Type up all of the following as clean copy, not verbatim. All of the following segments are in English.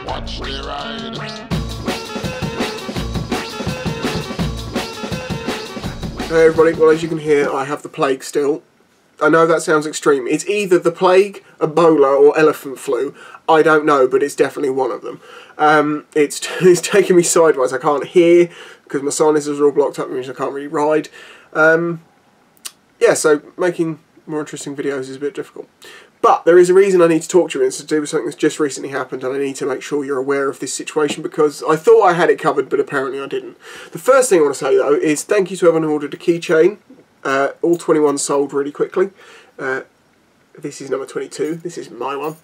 Watch me ride. Hey everybody, well as you can hear I have the plague still. I know that sounds extreme. It's either the plague, Ebola or elephant flu. I don't know, but it's definitely one of them. It's taking me sideways. I can't hear because my sinuses are all blocked up, which means I can't really ride. Yeah, so making more interesting videos is a bit difficult. But there is a reason I need to talk to you, and it's to do with something that's just recently happened, and I need to make sure you're aware of this situation because I thought I had it covered, but apparently I didn't. The first thing I want to say, though, is thank you to everyone who ordered a keychain. All 21 sold really quickly. This is number 22. This is my one.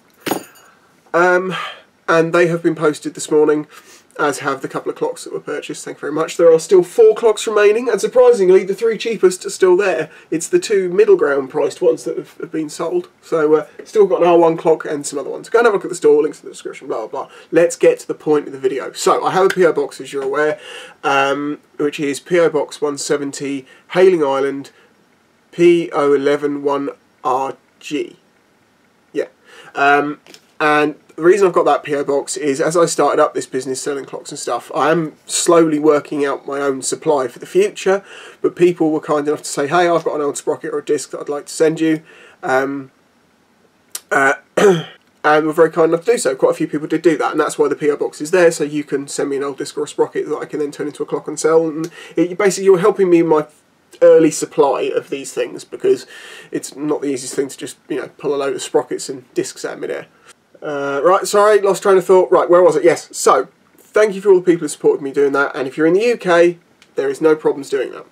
And they have been posted this morning, as have the couple of clocks that were purchased. Thank you very much. There are still 4 clocks remaining, and surprisingly, the 3 cheapest are still there. It's the 2 middle ground priced ones that have been sold. So, still got an R1 clock and some other ones. Go and have a look at the store, links in the description, blah, blah, blah. Let's get to the point of the video. So, I have a PO box, as you're aware, which is PO Box 170, Hayling Island, P0111RG. Yeah. And the reason I've got that PO box is as I started up this business selling clocks and stuff, I am slowly working out my own supply for the future, but people were kind enough to say, hey, I've got an old sprocket or a disc that I'd like to send you, and were very kind enough to do so. Quite a few people did do that, and that's why the PO box is there, so you can send me an old disc or a sprocket that I can then turn into a clock and sell, and basically you're helping me in my early supply of these things, because it's not the easiest thing to just, you know, pull a load of sprockets and discs out of midair. Right, sorry, lost train of thought. Right, where was it? Yes, so, thank you for all the people who supported me doing that, and if you're in the UK, there is no problems doing that.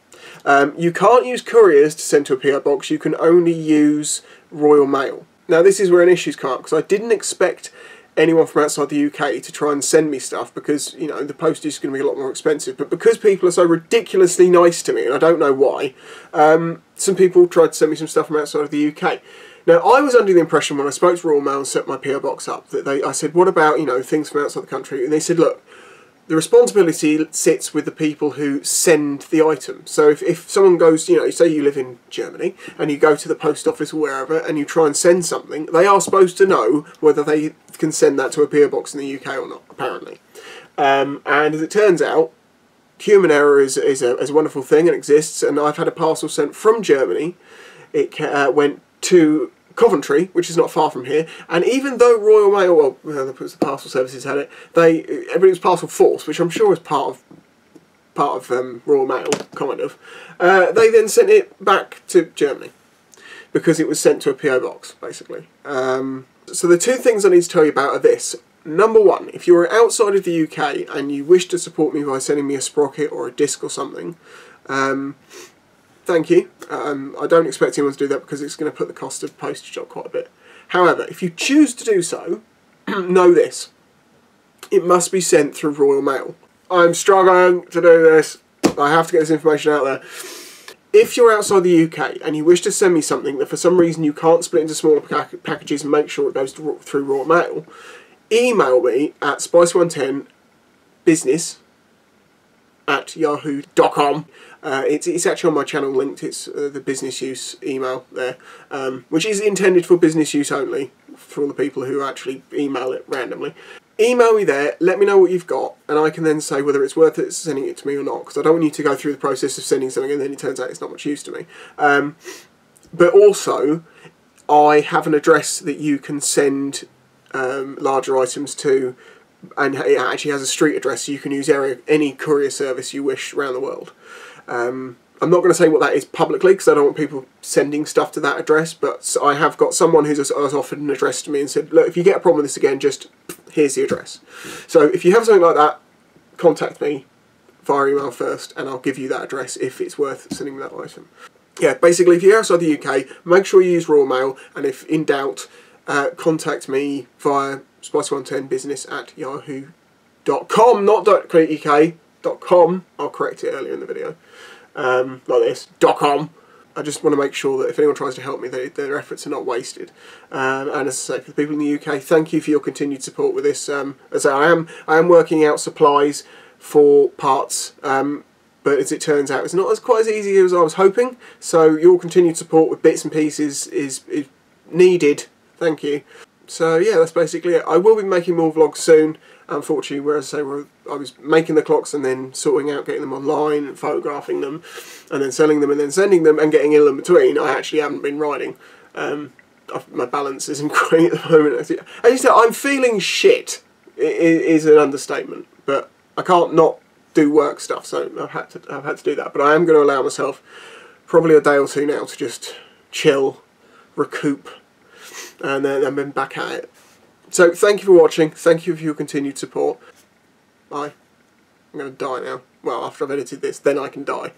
You can't use couriers to send to a PO box, you can only use Royal Mail. Now this is where an issue's come up, because I didn't expect anyone from outside the UK to try and send me stuff, because, you know, the postage is going to be a lot more expensive, but because people are so ridiculously nice to me, and I don't know why, some people tried to send me some stuff from outside of the UK. Now, I was under the impression when I spoke to Royal Mail and set my PO box up that I said, what about, you know, things from outside the country? And they said, look, the responsibility sits with the people who send the item. So if someone goes, you know, say you live in Germany and you go to the post office or wherever and you try and send something, they are supposed to know whether they can send that to a PO box in the UK or not, apparently. And as it turns out, human error is a wonderful thing and exists, and I've had a parcel sent from Germany. It went to Coventry, which is not far from here, and even though Royal Mail, well, the parcel services had it, everybody was Parcel Force, which I'm sure is part of Royal Mail, kind of. They then sent it back to Germany because it was sent to a PO box, basically. So the 2 things I need to tell you about are this. Number 1, if you're outside of the UK and you wish to support me by sending me a sprocket or a disc or something, thank you. I don't expect anyone to do that because it's going to put the cost of postage up quite a bit. However, if you choose to do so, know this. It must be sent through Royal Mail. I'm struggling to do this. I have to get this information out there. If you're outside the UK and you wish to send me something that for some reason you can't split into smaller packages and make sure it goes through Royal Mail, email me at spice110business@yahoo.com. It's actually on my channel linked. It's the business use email there, which is intended for business use only, for all the people who actually email it randomly. Email me there, let me know what you've got, and I can then say whether it's worth it sending it to me or not, because I don't want you to go through the process of sending something and then it turns out it's not much use to me. But also, I have an address that you can send larger items to, and it actually has a street address, so you can use any courier service you wish around the world. I'm not going to say what that is publicly because I don't want people sending stuff to that address, but I have got someone who's offered an address to me and said, look, if you get a problem with this again, just here's the address. So if you have something like that, contact me via email first and I'll give you that address if it's worth sending me that item. Yeah, basically if you're outside the UK, make sure you use Royal Mail, and if in doubt, contact me via spice110business@yahoo.com, not .co.uk, .com. I'll correct it earlier in the video. Like this, .com. I just want to make sure that if anyone tries to help me, their efforts are not wasted. And as I say, for the people in the UK, thank you for your continued support with this. As I am working out supplies for parts, but as it turns out, it's not quite as easy as I was hoping. So your continued support with bits and pieces is needed. Thank you. So yeah, that's basically it. I will be making more vlogs soon. Unfortunately, whereas I was making the clocks and then sorting out getting them online and photographing them and then selling them and then sending them and getting ill in between, I actually haven't been riding. My balance isn't great at the moment. As you said, I'm feeling shit. It is an understatement, but I can't not do work stuff, so I've had to do that. But I am going to allow myself probably a day or two now to just chill, recoup, and then I've been back at it. So thank you for watching. Thank you for your continued support. Bye. I'm going to die now. Well, after I've edited this, then I can die.